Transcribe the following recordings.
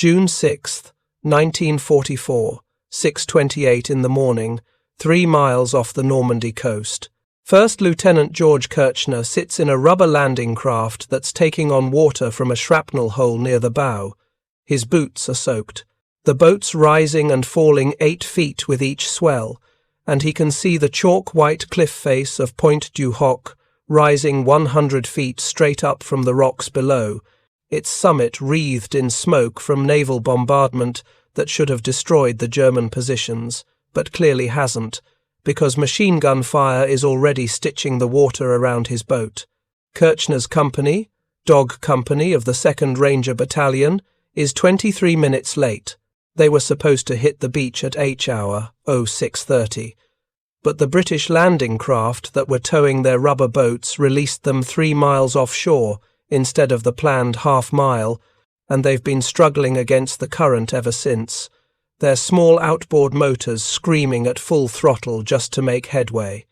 June 6, 1944, 6:28 in the morning, 3 miles off the Normandy coast. First Lieutenant George Kirchner sits in a rubber landing craft that's taking on water from a shrapnel hole near the bow. His boots are soaked. The boat's rising and falling 8 feet with each swell, and he can see the chalk-white cliff face of Pointe du Hoc rising 100 feet straight up from the rocks below, its summit wreathed in smoke from naval bombardment that should have destroyed the German positions, but clearly hasn't, because machine gun fire is already stitching the water around his boat. Kirchner's company, Dog Company of the 2nd Ranger Battalion, is 23 minutes late. They were supposed to hit the beach at H-hour, 06:30, but the British landing craft that were towing their rubber boats released them 3 miles offshore instead of the planned half-mile, and they've been struggling against the current ever since, their small outboard motors screaming at full throttle just to make headway.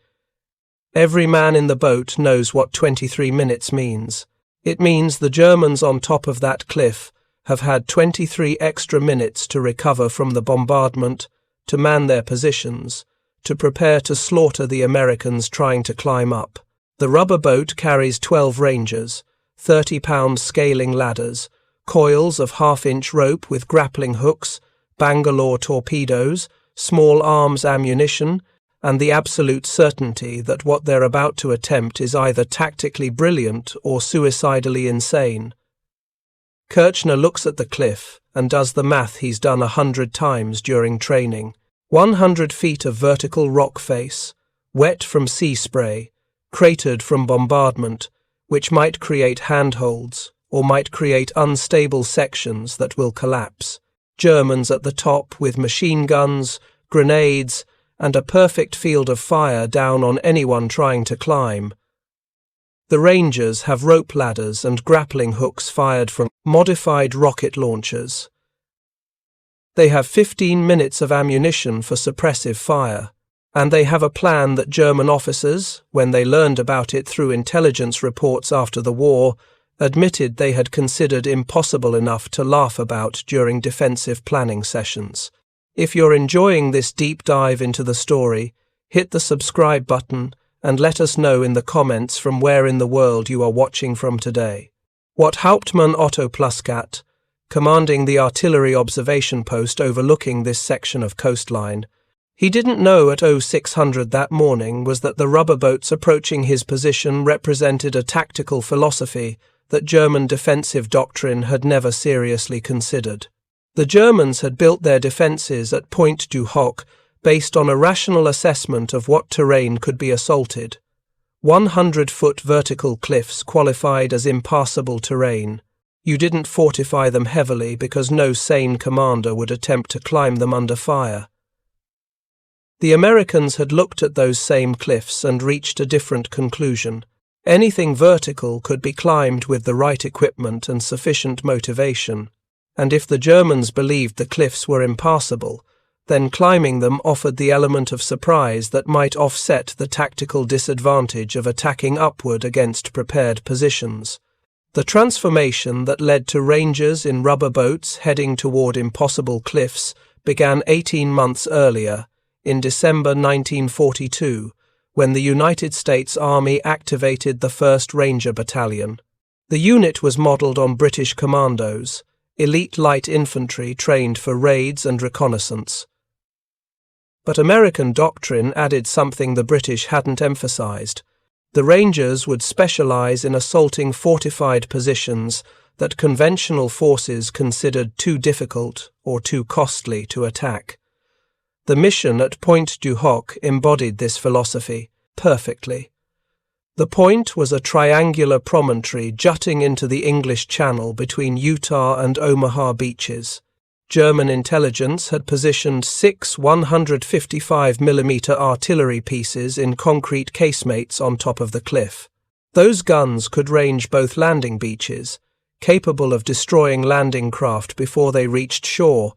Every man in the boat knows what 23 minutes means. It means the Germans on top of that cliff have had 23 extra minutes to recover from the bombardment, to man their positions, to prepare to slaughter the Americans trying to climb up. The rubber boat carries 12 Rangers, 30-pound scaling ladders, coils of half-inch rope with grappling hooks, Bangalore torpedoes, small arms ammunition, and the absolute certainty that what they're about to attempt is either tactically brilliant or suicidally insane. Kirchner looks at the cliff and does the math he's done 100 times during training. 100 feet of vertical rock face, wet from sea spray, cratered from bombardment, which might create handholds or might create unstable sections that will collapse. Germans at the top with machine guns, grenades, and a perfect field of fire down on anyone trying to climb. The Rangers have rope ladders and grappling hooks fired from modified rocket launchers. They have 15 minutes of ammunition for suppressive fire, and they have a plan that German officers, when they learned about it through intelligence reports after the war, admitted they had considered impossible enough to laugh about during defensive planning sessions. If you're enjoying this deep dive into the story, hit the subscribe button and let us know in the comments from where in the world you are watching from today. What Hauptmann Otto Pluskat, commanding the artillery observation post overlooking this section of coastline, he didn't know at 0600 that morning was that the rubber boats approaching his position represented a tactical philosophy that German defensive doctrine had never seriously considered. The Germans had built their defences at Pointe du Hoc based on a rational assessment of what terrain could be assaulted. 100-foot vertical cliffs qualified as impassable terrain. You didn't fortify them heavily because no sane commander would attempt to climb them under fire. The Americans had looked at those same cliffs and reached a different conclusion. Anything vertical could be climbed with the right equipment and sufficient motivation, and if the Germans believed the cliffs were impassable, then climbing them offered the element of surprise that might offset the tactical disadvantage of attacking upward against prepared positions. The transformation that led to Rangers in rubber boats heading toward impossible cliffs began 18 months earlier, in December 1942, when the United States Army activated the 1st Ranger Battalion. The unit was modelled on British commandos, elite light infantry trained for raids and reconnaissance. But American doctrine added something the British hadn't emphasized. The Rangers would specialize in assaulting fortified positions that conventional forces considered too difficult or too costly to attack. The mission at Pointe du Hoc embodied this philosophy perfectly. The point was a triangular promontory jutting into the English Channel between Utah and Omaha beaches. German intelligence had positioned 6 155mm artillery pieces in concrete casemates on top of the cliff. Those guns could range both landing beaches, capable of destroying landing craft before they reached shore,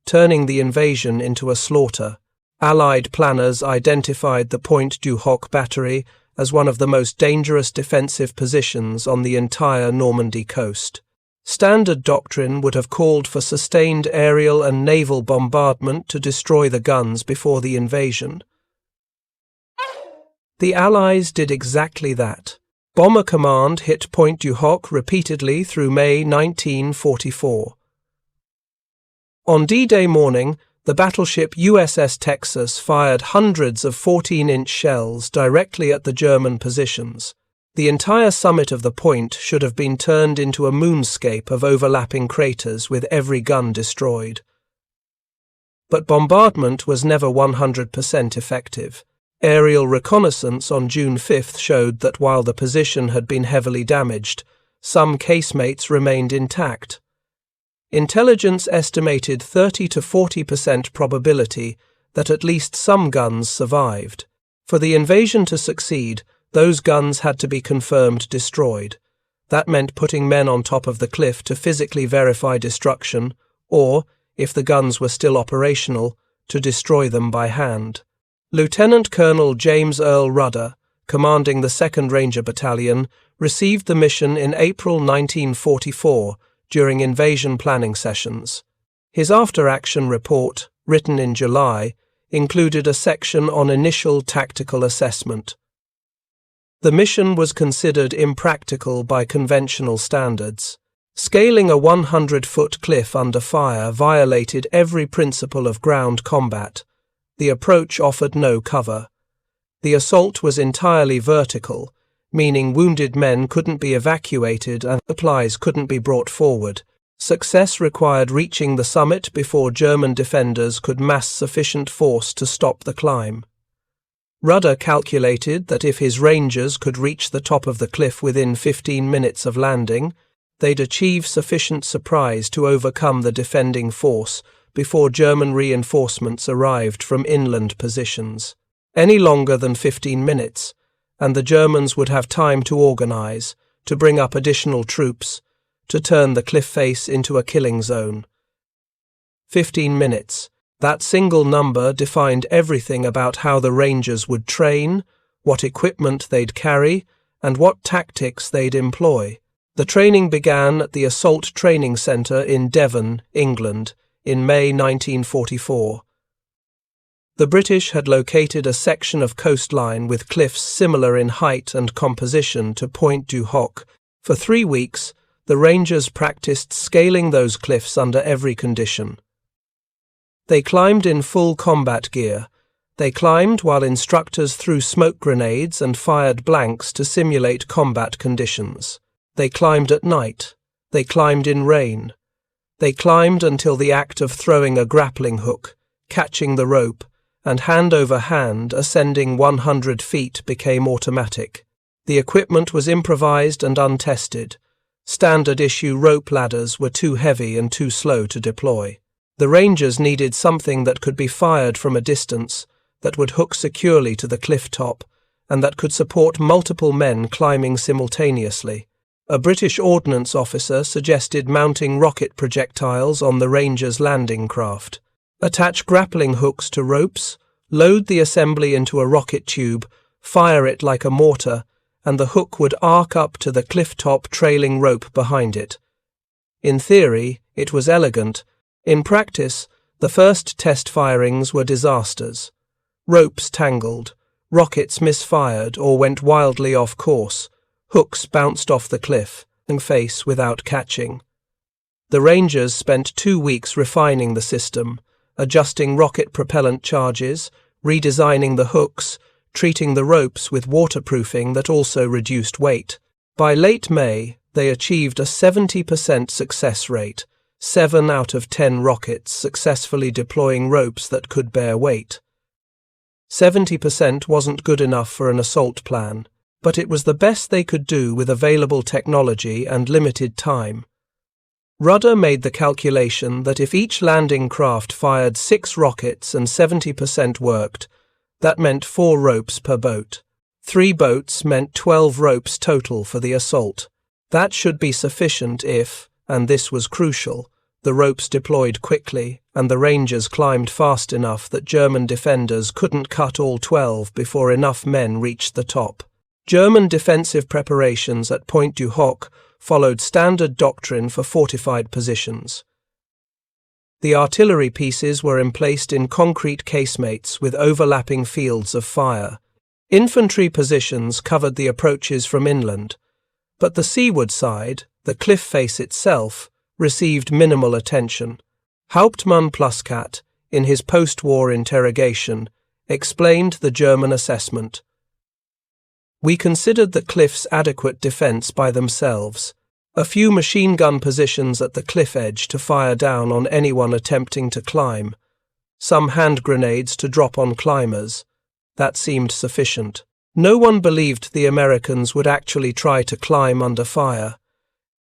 turning the invasion into a slaughter. Allied planners identified the Pointe du Hoc battery as one of the most dangerous defensive positions on the entire Normandy coast. Standard doctrine would have called for sustained aerial and naval bombardment to destroy the guns before the invasion. The Allies did exactly that. Bomber Command hit Pointe du Hoc repeatedly through May 1944. On D-Day morning, the battleship USS Texas fired hundreds of 14-inch shells directly at the German positions. The entire summit of the point should have been turned into a moonscape of overlapping craters with every gun destroyed. But bombardment was never 100% effective. Aerial reconnaissance on June 5 showed that while the position had been heavily damaged, some casemates remained intact. Intelligence estimated 30 to 40% probability that at least some guns survived. For the invasion to succeed, those guns had to be confirmed destroyed. That meant putting men on top of the cliff to physically verify destruction, or, if the guns were still operational, to destroy them by hand. Lieutenant Colonel James Earl Rudder, commanding the 2nd Ranger Battalion, received the mission in April 1944 during invasion planning sessions. His after-action report, written in July, included a section on initial tactical assessment. The mission was considered impractical by conventional standards. Scaling a 100-foot cliff under fire violated every principle of ground combat. The approach offered no cover. The assault was entirely vertical, meaning wounded men couldn't be evacuated and supplies couldn't be brought forward. Success required reaching the summit before German defenders could mass sufficient force to stop the climb. Rudder calculated that if his Rangers could reach the top of the cliff within 15 minutes of landing, they'd achieve sufficient surprise to overcome the defending force before German reinforcements arrived from inland positions. Any longer than 15 minutes, and the Germans would have time to organize, to bring up additional troops, to turn the cliff face into a killing zone. 15 minutes. That single number defined everything about how the Rangers would train, what equipment they'd carry, and what tactics they'd employ. The training began at the Assault Training Centre in Devon, England, in May 1944. The British had located a section of coastline with cliffs similar in height and composition to Pointe du Hoc. For 3 weeks, the Rangers practiced scaling those cliffs under every condition. They climbed in full combat gear. They climbed while instructors threw smoke grenades and fired blanks to simulate combat conditions. They climbed at night. They climbed in rain. They climbed until the act of throwing a grappling hook, catching the rope, and hand over hand ascending 100 feet became automatic. The equipment was improvised and untested. Standard-issue rope ladders were too heavy and too slow to deploy. The Rangers needed something that could be fired from a distance, that would hook securely to the cliff top, and that could support multiple men climbing simultaneously. A British ordnance officer suggested mounting rocket projectiles on the Rangers' landing craft. Attach grappling hooks to ropes, load the assembly into a rocket tube, fire it like a mortar, and the hook would arc up to the cliff-top trailing rope behind it. In theory, it was elegant. In practice, the first test firings were disasters. Ropes tangled, rockets misfired or went wildly off course, hooks bounced off the cliff and face without catching. The Rangers spent 2 weeks refining the system, adjusting rocket propellant charges, redesigning the hooks, treating the ropes with waterproofing that also reduced weight. By late May, they achieved a 70% success rate, 7 out of 10 rockets successfully deploying ropes that could bear weight. 70% wasn't good enough for an assault plan, but it was the best they could do with available technology and limited time. Rudder made the calculation that if each landing craft fired 6 rockets and 70% worked, that meant 4 ropes per boat. 3 boats meant 12 ropes total for the assault. That should be sufficient if, and this was crucial, the ropes deployed quickly and the Rangers climbed fast enough that German defenders couldn't cut all 12 before enough men reached the top. German defensive preparations at Pointe du Hoc followed standard doctrine for fortified positions. The artillery pieces were emplaced in concrete casemates with overlapping fields of fire. Infantry positions covered the approaches from inland, but the seaward side, the cliff face itself, received minimal attention. Hauptmann Pluskat, in his post-war interrogation, explained the German assessment. "We considered the cliffs adequate defense by themselves. A few machine gun positions at the cliff edge to fire down on anyone attempting to climb. Some hand grenades to drop on climbers. That seemed sufficient. No one believed the Americans would actually try to climb under fire.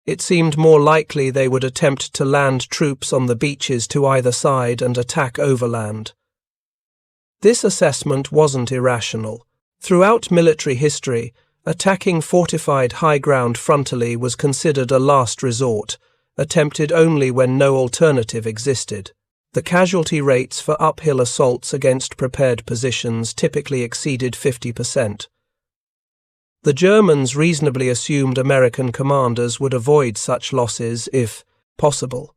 It seemed more likely they would attempt to land troops on the beaches to either side and attack overland." This assessment wasn't irrational. Throughout military history, attacking fortified high ground frontally was considered a last resort, attempted only when no alternative existed. The casualty rates for uphill assaults against prepared positions typically exceeded 50%. The Germans reasonably assumed American commanders would avoid such losses if possible.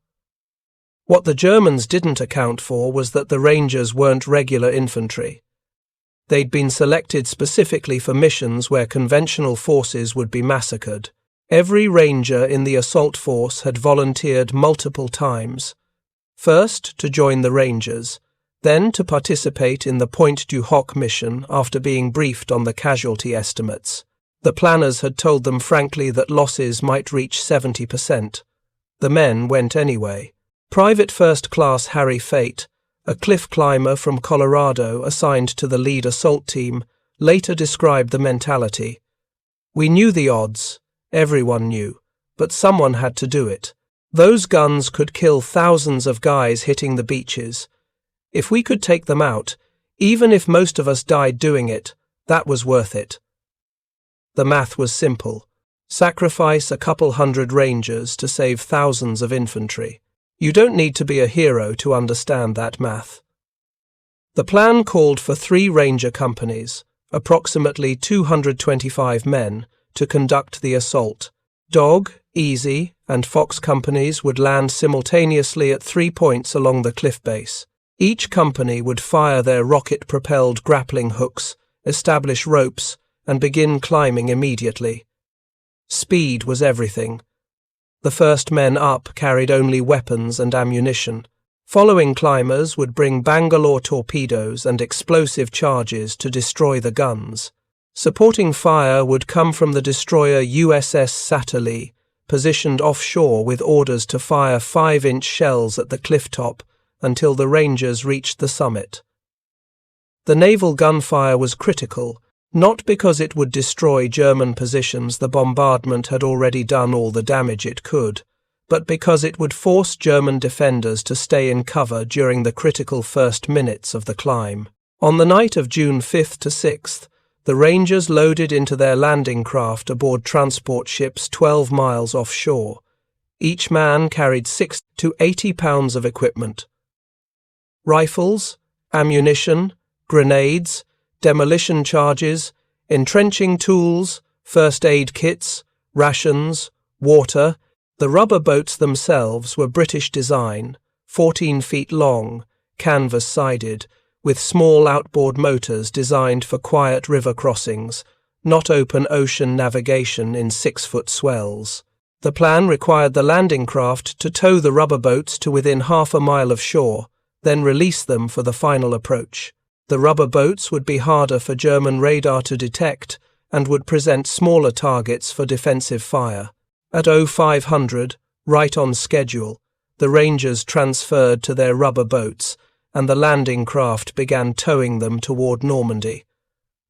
What the Germans didn't account for was that the Rangers weren't regular infantry. They'd been selected specifically for missions where conventional forces would be massacred. Every Ranger in the assault force had volunteered multiple times. First, to join the Rangers, then to participate in the Pointe du Hoc mission after being briefed on the casualty estimates. The planners had told them frankly that losses might reach 70%. The men went anyway. Private First Class Harry Fate, a cliff climber from Colorado assigned to the lead assault team, later described the mentality. "We knew the odds, everyone knew, but someone had to do it. Those guns could kill thousands of guys hitting the beaches. If we could take them out, even if most of us died doing it, that was worth it." The math was simple. Sacrifice a couple hundred Rangers to save thousands of infantry. You don't need to be a hero to understand that math. The plan called for 3 Ranger companies, approximately 225 men, to conduct the assault. Dog, Easy, and Fox companies would land simultaneously at 3 points along the cliff base. Each company would fire their rocket-propelled grappling hooks, establish ropes, and begin climbing immediately. Speed was everything. The first men up carried only weapons and ammunition. Following climbers would bring Bangalore torpedoes and explosive charges to destroy the guns. Supporting fire would come from the destroyer USS Satterlee, positioned offshore with orders to fire 5-inch shells at the cliff top until the Rangers reached the summit. The naval gunfire was critical, not because it would destroy German positions the bombardment had already done all the damage it could, but because it would force German defenders to stay in cover during the critical first minutes of the climb. On the night of June 5th to 6th, the Rangers loaded into their landing craft aboard transport ships 12 miles offshore. Each man carried 6 to 80 pounds of equipment. Rifles, ammunition, grenades, demolition charges, entrenching tools, first aid kits, rations, water. The rubber boats themselves were British design, 14 feet long, canvas-sided, with small outboard motors designed for quiet river crossings, not open ocean navigation in 6-foot swells. The plan required the landing craft to tow the rubber boats to within half a mile of shore, then release them for the final approach. The rubber boats would be harder for German radar to detect and would present smaller targets for defensive fire. At 0500, right on schedule, the Rangers transferred to their rubber boats and the landing craft began towing them toward Normandy.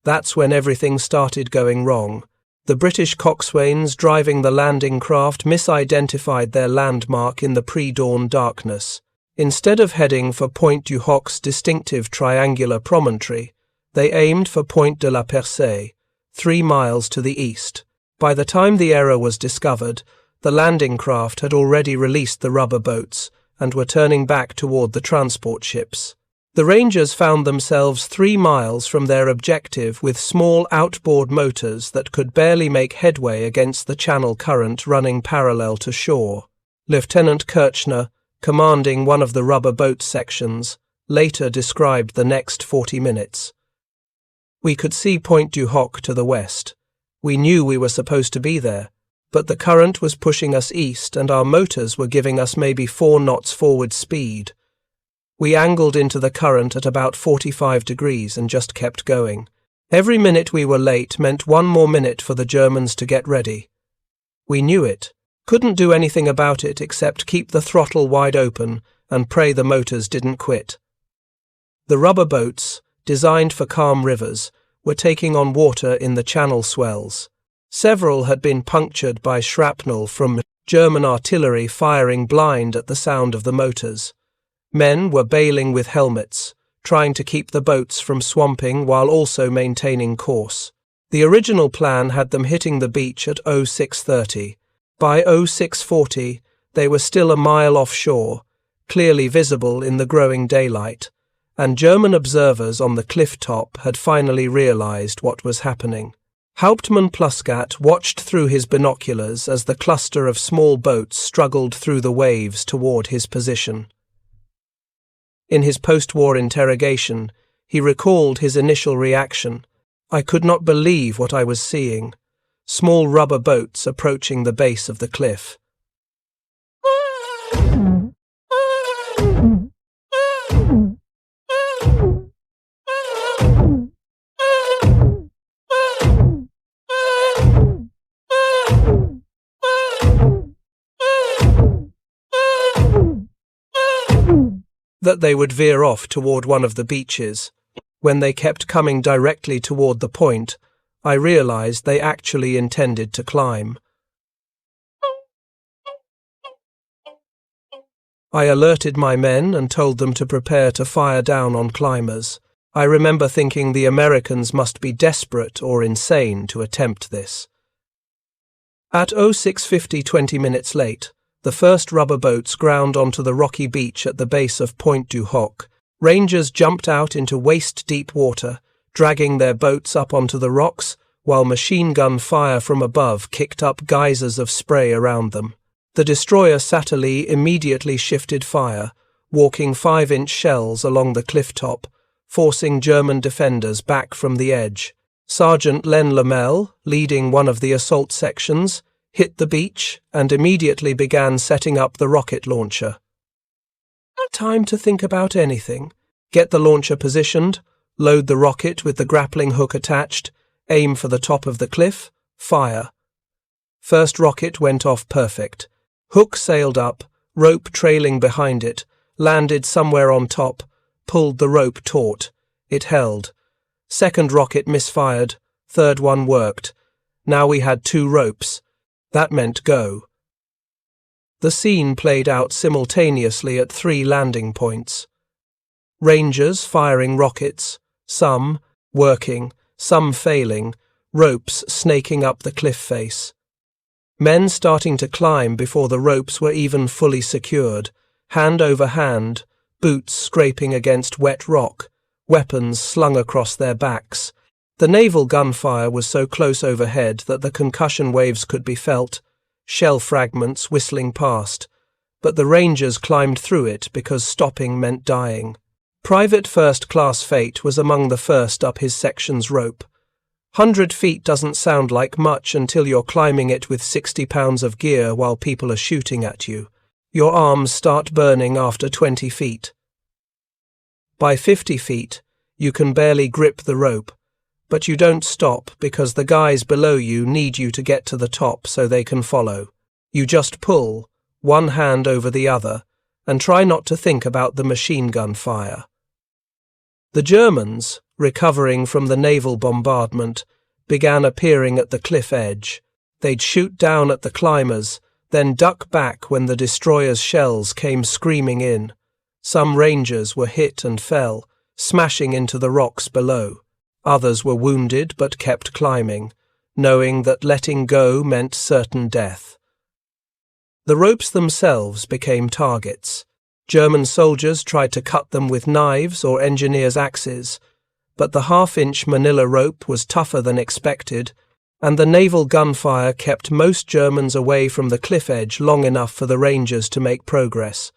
That's when everything started going wrong. The British coxswains driving the landing craft misidentified their landmark in the pre-dawn darkness. Instead of heading for Pointe du Hoc's distinctive triangular promontory, they aimed for Pointe de la Percée, 3 miles to the east. By the time the error was discovered, the landing craft had already released the rubber boats and were turning back toward the transport ships. The Rangers found themselves 3 miles from their objective with small outboard motors that could barely make headway against the channel current running parallel to shore. Lieutenant Kirchner, commanding one of the rubber boat sections, later described the next 40 minutes. We could see Pointe du Hoc to the west. We knew we were supposed to be there, but the current was pushing us east and our motors were giving us maybe 4 knots forward speed. We angled into the current at about 45 degrees and just kept going. Every minute we were late meant 1 more minute for the Germans to get ready. We knew it, couldn't do anything about it except keep the throttle wide open and pray the motors didn't quit. The rubber boats, designed for calm rivers, were taking on water in the channel swells. Several had been punctured by shrapnel from German artillery firing blind at the sound of the motors. Men were bailing with helmets, trying to keep the boats from swamping while also maintaining course. The original plan had them hitting the beach at 06:30. By 06:40, they were still a mile offshore, clearly visible in the growing daylight, and German observers on the cliff top had finally realized what was happening. Hauptmann Pluskat watched through his binoculars as the cluster of small boats struggled through the waves toward his position. In his post-war interrogation, he recalled his initial reaction. I could not believe what I was seeing. Small rubber boats approaching the base of the cliff. That they would veer off toward one of the beaches. When they kept coming directly toward the point, I realized they actually intended to climb. I alerted my men and told them to prepare to fire down on climbers. I remember thinking the Americans must be desperate or insane to attempt this. At 06:50, 20 minutes late, the first rubber boats ground onto the rocky beach at the base of Pointe du Hoc. Rangers jumped out into waist-deep water, dragging their boats up onto the rocks, while machine gun fire from above kicked up geysers of spray around them. The destroyer Satterlee immediately shifted fire, walking 5-inch shells along the cliff top, forcing German defenders back from the edge. Sergeant Len Lamel, leading one of the assault sections, hit the beach and immediately began setting up the rocket launcher. No time to think about anything. Get the launcher positioned, load the rocket with the grappling hook attached, aim for the top of the cliff, fire. First rocket went off perfect. Hook sailed up, rope trailing behind it, landed somewhere on top, pulled the rope taut. It held. Second rocket misfired, third one worked. Now we had 2 ropes. That meant go. The scene played out simultaneously at 3 landing points. Rangers firing rockets, some working, some failing, ropes snaking up the cliff face. Men starting to climb before the ropes were even fully secured, hand over hand, boots scraping against wet rock, weapons slung across their backs. The naval gunfire was so close overhead that the concussion waves could be felt, shell fragments whistling past, but the Rangers climbed through it because stopping meant dying. Private First Class Fate was among the first up his section's rope. 100 feet doesn't sound like much until you're climbing it with 60 pounds of gear while people are shooting at you. Your arms start burning after 20 feet. By 50 feet, you can barely grip the rope, but you don't stop because the guys below you need you to get to the top so they can follow. You just pull, one hand over the other, and try not to think about the machine gun fire. The Germans, recovering from the naval bombardment, began appearing at the cliff edge. They'd shoot down at the climbers, then duck back when the destroyer's shells came screaming in. Some Rangers were hit and fell, smashing into the rocks below. Others were wounded but kept climbing, knowing that letting go meant certain death. The ropes themselves became targets. German soldiers tried to cut them with knives or engineers' axes, but the half-inch manila rope was tougher than expected, and the naval gunfire kept most Germans away from the cliff edge long enough for the Rangers to make progress.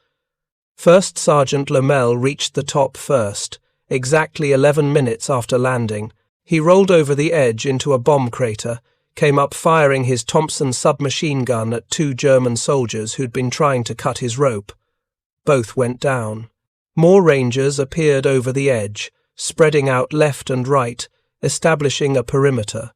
First Sergeant Lamel reached the top first, exactly 11 minutes after landing. He rolled over the edge into a bomb crater, came up firing his Thompson submachine gun at 2 German soldiers who'd been trying to cut his rope. Both went down. More Rangers appeared over the edge, spreading out left and right, establishing a perimeter.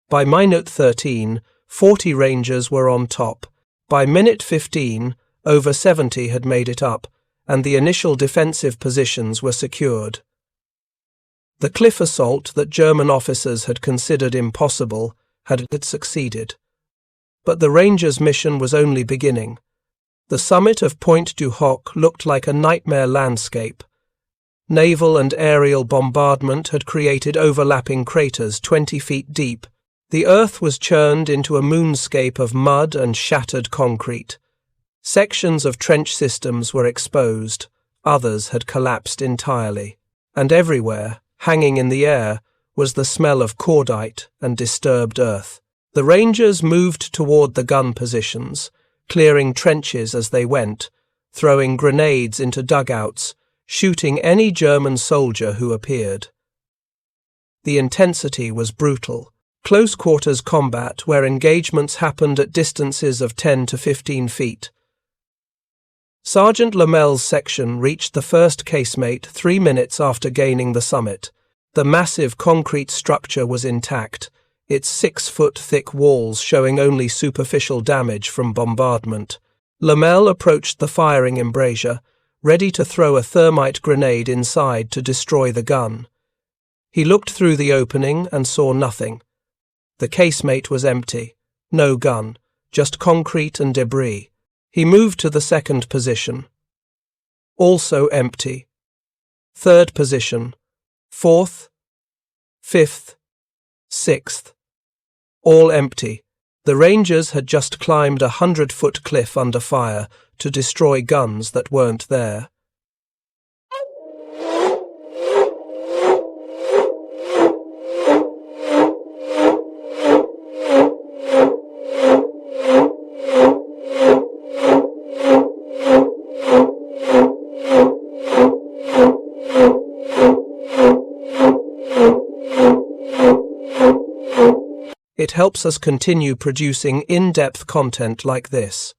By minute 13, 40 Rangers were on top. By minute 15, over 70 had made it up, and the initial defensive positions were secured. The cliff assault that German officers had considered impossible had succeeded. But the Rangers' mission was only beginning. The summit of Pointe du Hoc looked like a nightmare landscape. Naval and aerial bombardment had created overlapping craters 20 feet deep. The earth was churned into a moonscape of mud and shattered concrete. Sections of trench systems were exposed, others had collapsed entirely, and everywhere, hanging in the air, was the smell of cordite and disturbed earth. The Rangers moved toward the gun positions, clearing trenches as they went, throwing grenades into dugouts, shooting any German soldier who appeared. The intensity was brutal. Close-quarters combat where engagements happened at distances of 10 to 15 feet. Sergeant Lamel's section reached the first casemate 3 minutes after gaining the summit. The massive concrete structure was intact, its 6-foot-thick walls showing only superficial damage from bombardment. Lamel approached the firing embrasure, ready to throw a thermite grenade inside to destroy the gun. He looked through the opening and saw nothing. The casemate was empty. No gun, just concrete and debris. He moved to the second position. Also empty. Third position. Fourth. Fifth. Sixth. All empty. The Rangers had just climbed a 100-foot cliff under fire to destroy guns that weren't there. It helps us continue producing in-depth content like this.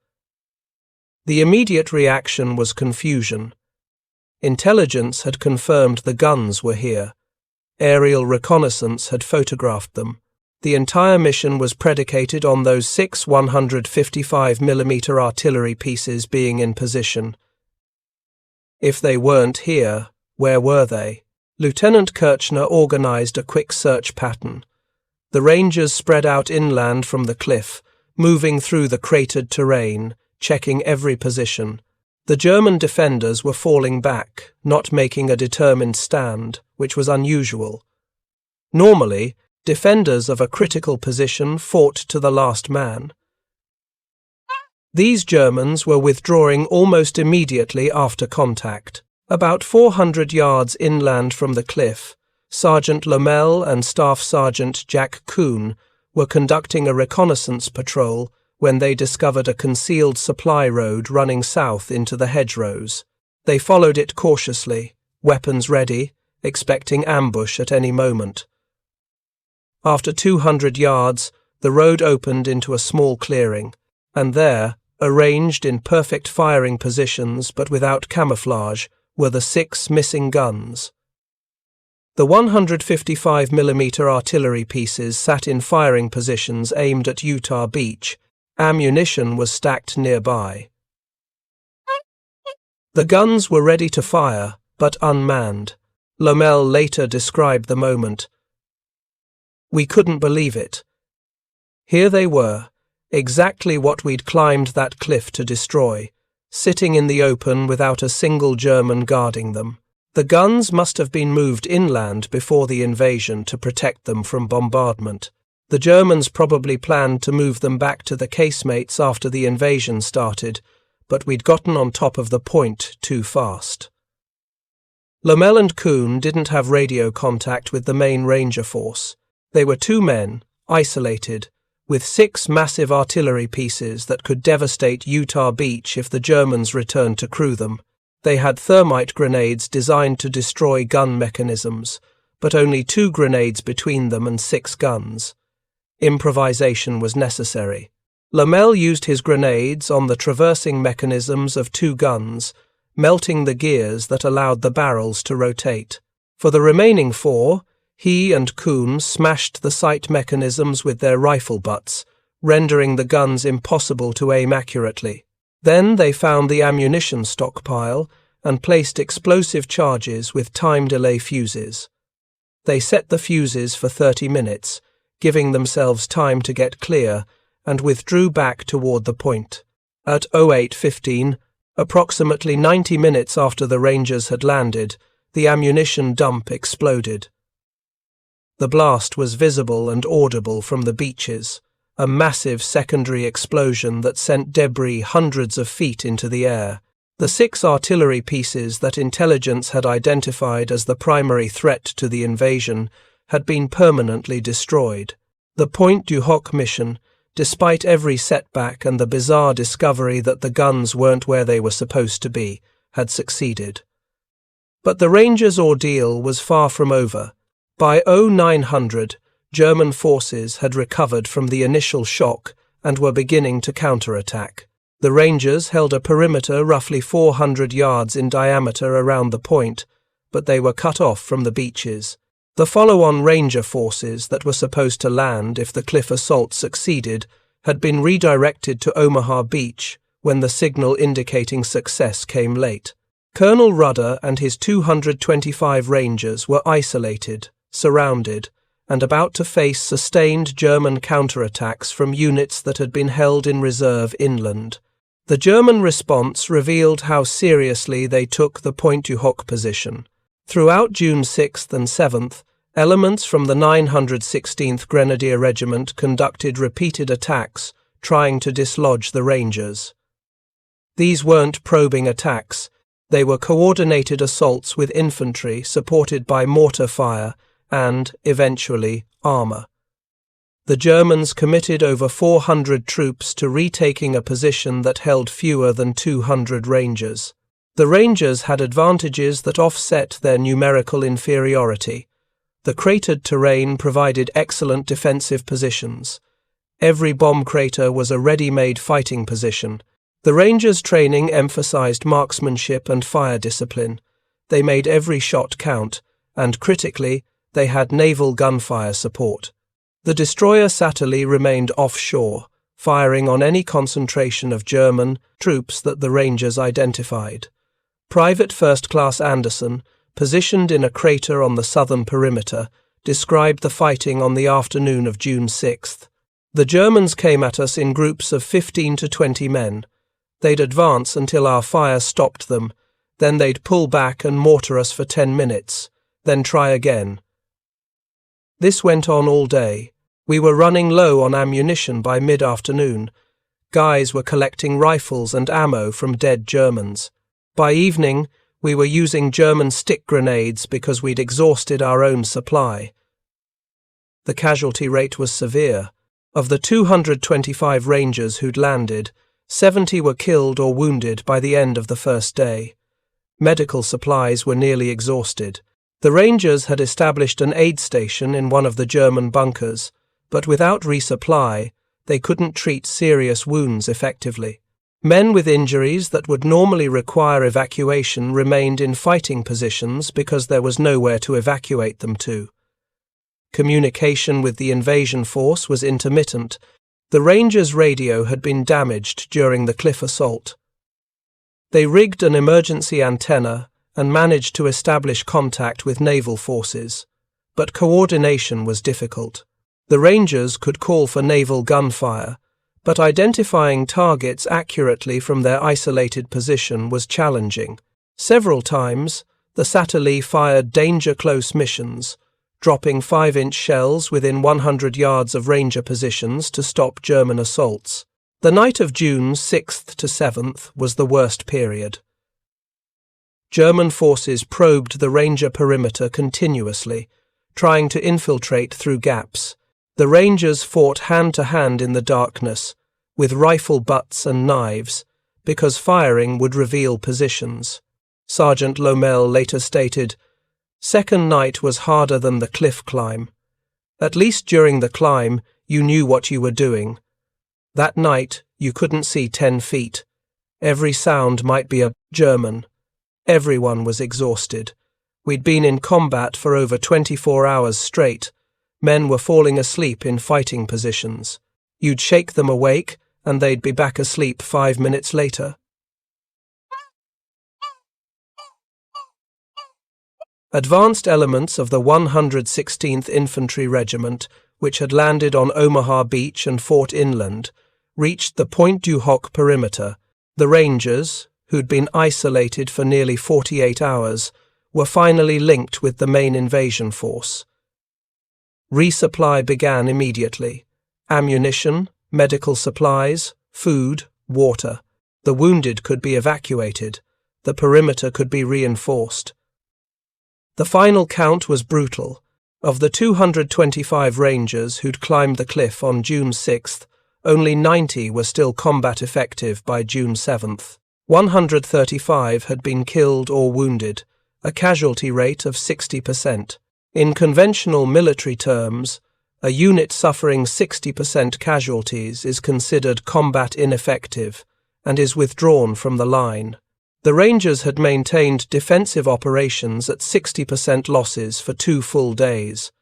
The immediate reaction was confusion. Intelligence had confirmed the guns were here. Aerial reconnaissance had photographed them. The entire mission was predicated on those 6 155mm artillery pieces being in position. If they weren't here, where were they? Lieutenant Kirchner organized a quick search pattern. The Rangers spread out inland from the cliff, moving through the cratered terrain, checking every position. The German defenders were falling back, not making a determined stand, which was unusual. Normally, defenders of a critical position fought to the last man. These Germans were withdrawing almost immediately after contact. About 400 yards inland from the cliff, Sergeant Lamel and Staff Sergeant Jack Kuhn were conducting a reconnaissance patrol when they discovered a concealed supply road running south into the hedgerows. They followed it cautiously, weapons ready, expecting ambush at any moment. After 200 yards, the road opened into a small clearing, and there, arranged in perfect firing positions but without camouflage, were the 6 missing guns. The 155mm artillery pieces sat in firing positions aimed at Utah Beach. Ammunition was stacked nearby. The guns were ready to fire, but unmanned. Lamel later described the moment. We couldn't believe it. Here they were, exactly what we'd climbed that cliff to destroy, sitting in the open without a single German guarding them. The guns must have been moved inland before the invasion to protect them from bombardment. The Germans probably planned to move them back to the casemates after the invasion started, but we'd gotten on top of the point too fast. Lommel and Kuhn didn't have radio contact with the main Ranger force. They were 2 men, isolated, with 6 massive artillery pieces that could devastate Utah Beach if the Germans returned to crew them. They had thermite grenades designed to destroy gun mechanisms, but only 2 grenades between them and 6 guns. Improvisation was necessary. Lommel used his grenades on the traversing mechanisms of 2 guns, melting the gears that allowed the barrels to rotate. For the remaining 4, he and Kuhn smashed the sight mechanisms with their rifle butts, rendering the guns impossible to aim accurately. Then they found the ammunition stockpile and placed explosive charges with time delay fuses. They set the fuses for 30 minutes, giving themselves time to get clear, and withdrew back toward the point. At 08:15, approximately 90 minutes after the Rangers had landed, the ammunition dump exploded. The blast was visible and audible from the beaches, a massive secondary explosion that sent debris hundreds of feet into the air. The 6 artillery pieces that intelligence had identified as the primary threat to the invasion had been permanently destroyed. The Pointe du Hoc mission, despite every setback and the bizarre discovery that the guns weren't where they were supposed to be, had succeeded. But the Rangers' ordeal was far from over. By 0900, German forces had recovered from the initial shock and were beginning to counterattack. The Rangers held a perimeter roughly 400 yards in diameter around the point, but they were cut off from the beaches. The follow-on Ranger forces that were supposed to land if the cliff assault succeeded had been redirected to Omaha Beach when the signal indicating success came late. Colonel Rudder and his 225 Rangers were isolated, surrounded, and about to face sustained German counterattacks from units that had been held in reserve inland. The German response revealed how seriously they took the Pointe du Hoc position. Throughout June 6th and 7th, elements from the 916th Grenadier Regiment conducted repeated attacks, trying to dislodge the Rangers. These weren't probing attacks, they were coordinated assaults with infantry supported by mortar fire and, eventually, armour. The Germans committed over 400 troops to retaking a position that held fewer than 200 Rangers. The Rangers had advantages that offset their numerical inferiority. The cratered terrain provided excellent defensive positions. Every bomb crater was a ready-made fighting position. The Rangers' training emphasized marksmanship and fire discipline. They made every shot count, and critically, they had naval gunfire support. The destroyer Satterlee remained offshore, firing on any concentration of German troops that the Rangers identified. Private First Class Anderson, positioned in a crater on the southern perimeter, described the fighting on the afternoon of June 6th. The Germans came at us in groups of 15 to 20 men. They'd advance until our fire stopped them, then they'd pull back and mortar us for 10 minutes, then try again. This went on all day. We were running low on ammunition by mid-afternoon. Guys were collecting rifles and ammo from dead Germans. By evening, we were using German stick grenades because we'd exhausted our own supply. The casualty rate was severe. Of the 225 Rangers who'd landed, 70 were killed or wounded by the end of the first day. Medical supplies were nearly exhausted. The Rangers had established an aid station in one of the German bunkers, but without resupply, they couldn't treat serious wounds effectively. Men with injuries that would normally require evacuation remained in fighting positions because there was nowhere to evacuate them to. Communication with the invasion force was intermittent. The Rangers' radio had been damaged during the cliff assault. They rigged an emergency antenna and managed to establish contact with naval forces, but coordination was difficult. The Rangers could call for naval gunfire, but identifying targets accurately from their isolated position was challenging. Several times, the Satterlee fired danger-close missions, dropping 5-inch shells within 100 yards of Ranger positions to stop German assaults. The night of June 6th to 7th was the worst period. German forces probed the Ranger perimeter continuously, trying to infiltrate through gaps. The Rangers fought hand-to-hand in the darkness, with rifle butts and knives, because firing would reveal positions. Sergeant Lomel later stated, "Second night was harder than the cliff climb. At least during the climb, you knew what you were doing. That night, you couldn't see 10 feet. Every sound might be a German. Everyone was exhausted. We'd been in combat for over 24 hours straight. Men were falling asleep in fighting positions. You'd shake them awake, and they'd be back asleep 5 minutes later." Advanced elements of the 116th Infantry Regiment, which had landed on Omaha Beach and fought inland, reached the Pointe du Hoc perimeter. The Rangers, who'd been isolated for nearly 48 hours, were finally linked with the main invasion force. Resupply began immediately. Ammunition, medical supplies, food, water. The wounded could be evacuated. The perimeter could be reinforced. The final count was brutal. Of the 225 Rangers who'd climbed the cliff on June 6th, only 90 were still combat effective by June 7th. 135 had been killed or wounded, a casualty rate of 60%. In conventional military terms, a unit suffering 60% casualties is considered combat ineffective and is withdrawn from the line. The Rangers had maintained defensive operations at 60% losses for 2 full days.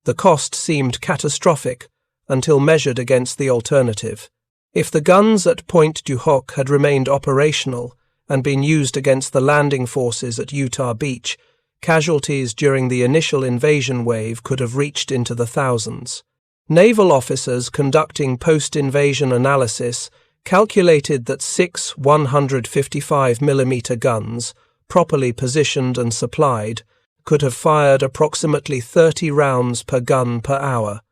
The cost seemed catastrophic until measured against the alternative. If the guns at Pointe du Hoc had remained operational and been used against the landing forces at Utah Beach, casualties during the initial invasion wave could have reached into the thousands. Naval officers conducting post-invasion analysis calculated that 6 155mm guns, properly positioned and supplied, could have fired approximately 30 rounds per gun per hour.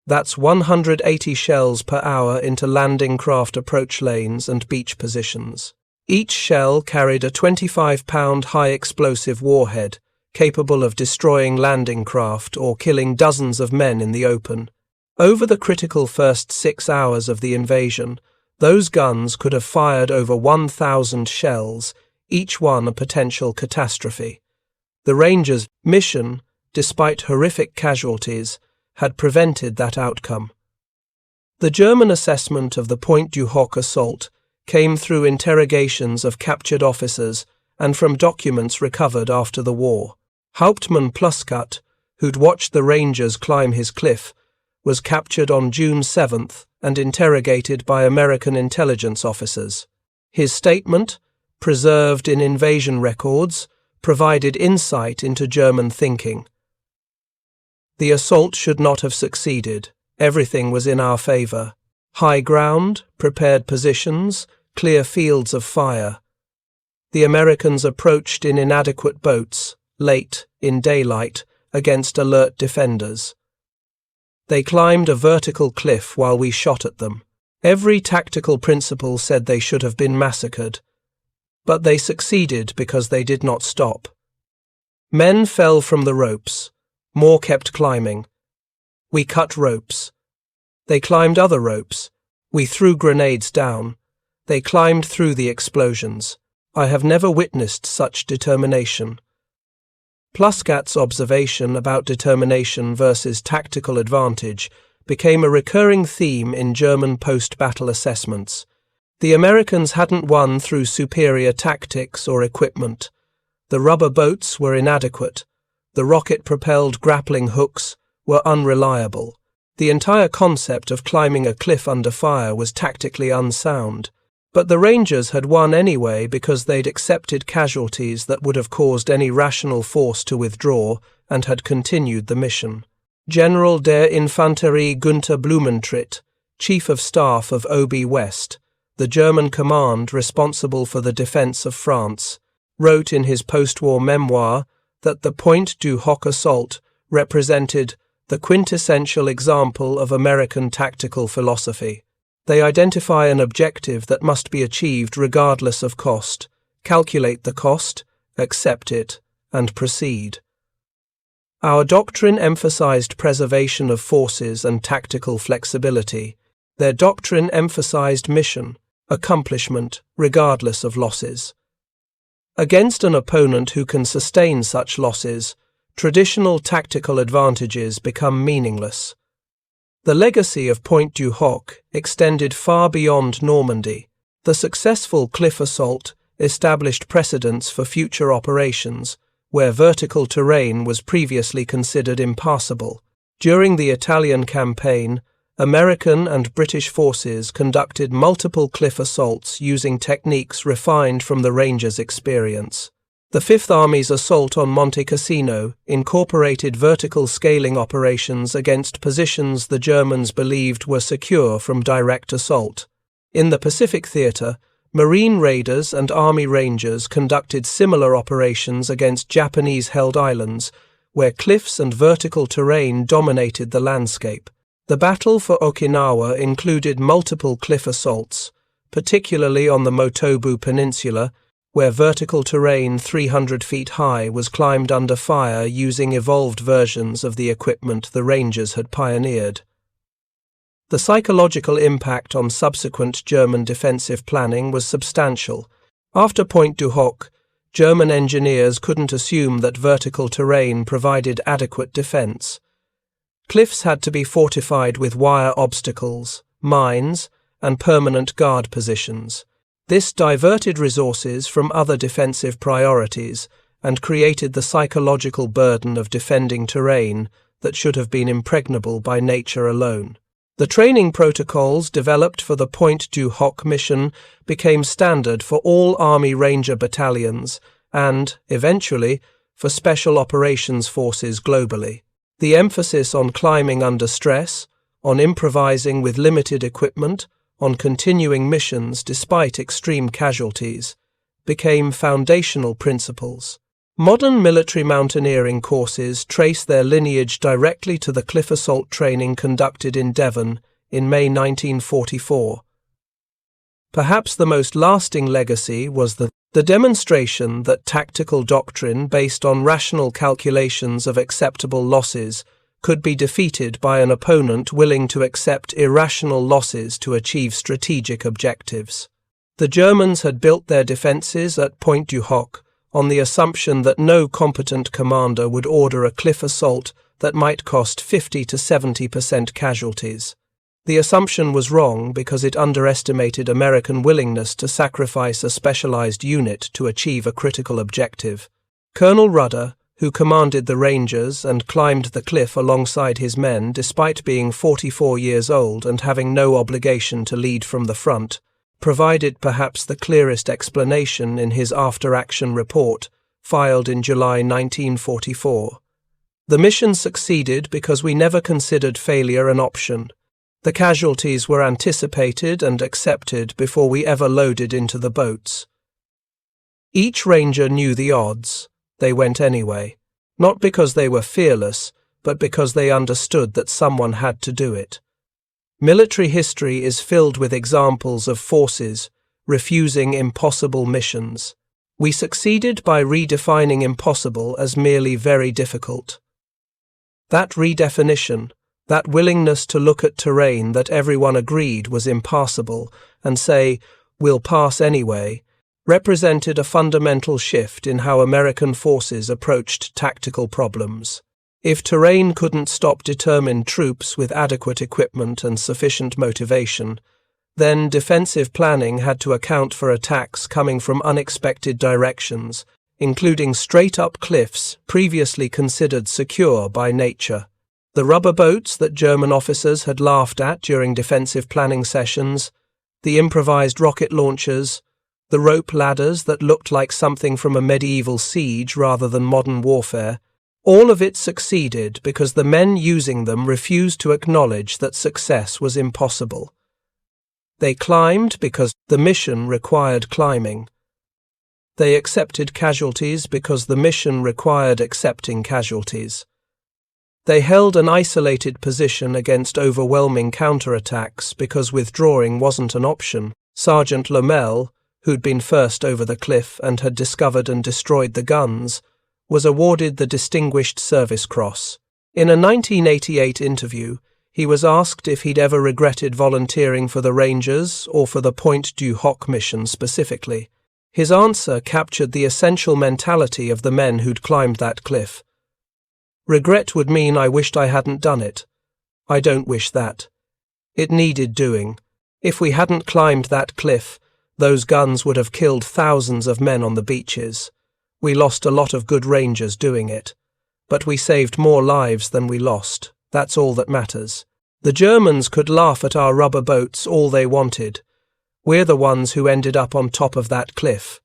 That's 180 shells per hour into landing craft approach lanes and beach positions. Each shell carried a 25-pound high-explosive warhead, capable of destroying landing craft or killing dozens of men in the open. Over the critical first 6 hours of the invasion, those guns could have fired over 1,000 shells, each one a potential catastrophe. The Rangers' mission, despite horrific casualties, had prevented that outcome. The German assessment of the Pointe du Hoc assault came through interrogations of captured officers and from documents recovered after the war. Hauptmann Pluskat, who'd watched the Rangers climb his cliff, was captured on June 7th and interrogated by American intelligence officers. His statement, preserved in invasion records, provided insight into German thinking. The assault should not have succeeded. Everything was in our favor. High ground, prepared positions, clear fields of fire. The Americans approached in inadequate boats, late, in daylight, against alert defenders. They climbed a vertical cliff while we shot at them. Every tactical principle said they should have been massacred, but they succeeded because they did not stop. Men fell from the ropes. More kept climbing. We cut ropes. They climbed other ropes. We threw grenades down. They climbed through the explosions. I have never witnessed such determination. Pluskat's observation about determination versus tactical advantage became a recurring theme in German post-battle assessments. The Americans hadn't won through superior tactics or equipment. The rubber boats were inadequate. The rocket-propelled grappling hooks were unreliable. The entire concept of climbing a cliff under fire was tactically unsound. But the Rangers had won anyway because they'd accepted casualties that would have caused any rational force to withdraw and had continued the mission. General der Infanterie Günther Blumentritt, Chief of Staff of OB West, the German command responsible for the defense of France, wrote in his post-war memoir that the Pointe du Hoc assault represented the quintessential example of American tactical philosophy. They identify an objective that must be achieved regardless of cost, calculate the cost, accept it, and proceed. Our doctrine emphasized preservation of forces and tactical flexibility. Their doctrine emphasized mission, accomplishment, regardless of losses. Against an opponent who can sustain such losses, traditional tactical advantages become meaningless. The legacy of Pointe du Hoc extended far beyond Normandy. The successful cliff assault established precedents for future operations, where vertical terrain was previously considered impassable. During the Italian campaign, American and British forces conducted multiple cliff assaults using techniques refined from the Rangers' experience. The Fifth Army's assault on Monte Cassino incorporated vertical scaling operations against positions the Germans believed were secure from direct assault. In the Pacific Theater, Marine Raiders and Army Rangers conducted similar operations against Japanese-held islands, where cliffs and vertical terrain dominated the landscape. The battle for Okinawa included multiple cliff assaults, particularly on the Motobu Peninsula, where vertical terrain 300 feet high was climbed under fire using evolved versions of the equipment the Rangers had pioneered. The psychological impact on subsequent German defensive planning was substantial. After Pointe du Hoc, German engineers couldn't assume that vertical terrain provided adequate defense. Cliffs had to be fortified with wire obstacles, mines, and permanent guard positions. This diverted resources from other defensive priorities and created the psychological burden of defending terrain that should have been impregnable by nature alone. The training protocols developed for the Pointe du Hoc mission became standard for all Army Ranger battalions and, eventually, for special operations forces globally. The emphasis on climbing under stress, on improvising with limited equipment, on continuing missions despite extreme casualties, became foundational principles. Modern military mountaineering courses trace their lineage directly to the cliff assault training conducted in Devon in May 1944. Perhaps the most lasting legacy was the demonstration that tactical doctrine based on rational calculations of acceptable losses could be defeated by an opponent willing to accept irrational losses to achieve strategic objectives. The Germans had built their defences at Pointe du Hoc on the assumption that no competent commander would order a cliff assault that might cost 50 to 70% casualties. The assumption was wrong because it underestimated American willingness to sacrifice a specialized unit to achieve a critical objective. Colonel Rudder, who commanded the Rangers and climbed the cliff alongside his men despite being 44 years old and having no obligation to lead from the front, provided perhaps the clearest explanation in his after-action report, filed in July 1944. The mission succeeded because we never considered failure an option. The casualties were anticipated and accepted before we ever loaded into the boats. Each Ranger knew the odds. They went anyway, not because they were fearless, but because they understood that someone had to do it. Military history is filled with examples of forces refusing impossible missions. We succeeded by redefining impossible as merely very difficult. That redefinition, that willingness to look at terrain that everyone agreed was impassable and say, "We'll pass anyway," represented a fundamental shift in how American forces approached tactical problems. If terrain couldn't stop determined troops with adequate equipment and sufficient motivation, then defensive planning had to account for attacks coming from unexpected directions, including straight-up cliffs previously considered secure by nature. The rubber boats that German officers had laughed at during defensive planning sessions, the improvised rocket launchers, the rope ladders that looked like something from a medieval siege rather than modern warfare, all of it succeeded because the men using them refused to acknowledge that success was impossible. They climbed because the mission required climbing. They accepted casualties because the mission required accepting casualties. They held an isolated position against overwhelming counterattacks because withdrawing wasn't an option. Sergeant Lomel, who'd been first over the cliff and had discovered and destroyed the guns, was awarded the Distinguished Service Cross. In a 1988 interview, he was asked if he'd ever regretted volunteering for the Rangers or for the Pointe du Hoc mission specifically. His answer captured the essential mentality of the men who'd climbed that cliff. Regret would mean I wished I hadn't done it. I don't wish that. It needed doing. If we hadn't climbed that cliff, those guns would have killed thousands of men on the beaches. We lost a lot of good Rangers doing it. But we saved more lives than we lost. That's all that matters. The Germans could laugh at our rubber boats all they wanted. We're the ones who ended up on top of that cliff.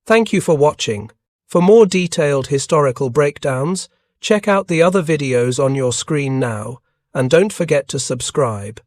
Thank you for watching. For more detailed historical breakdowns, check out the other videos on your screen now, and don't forget to subscribe.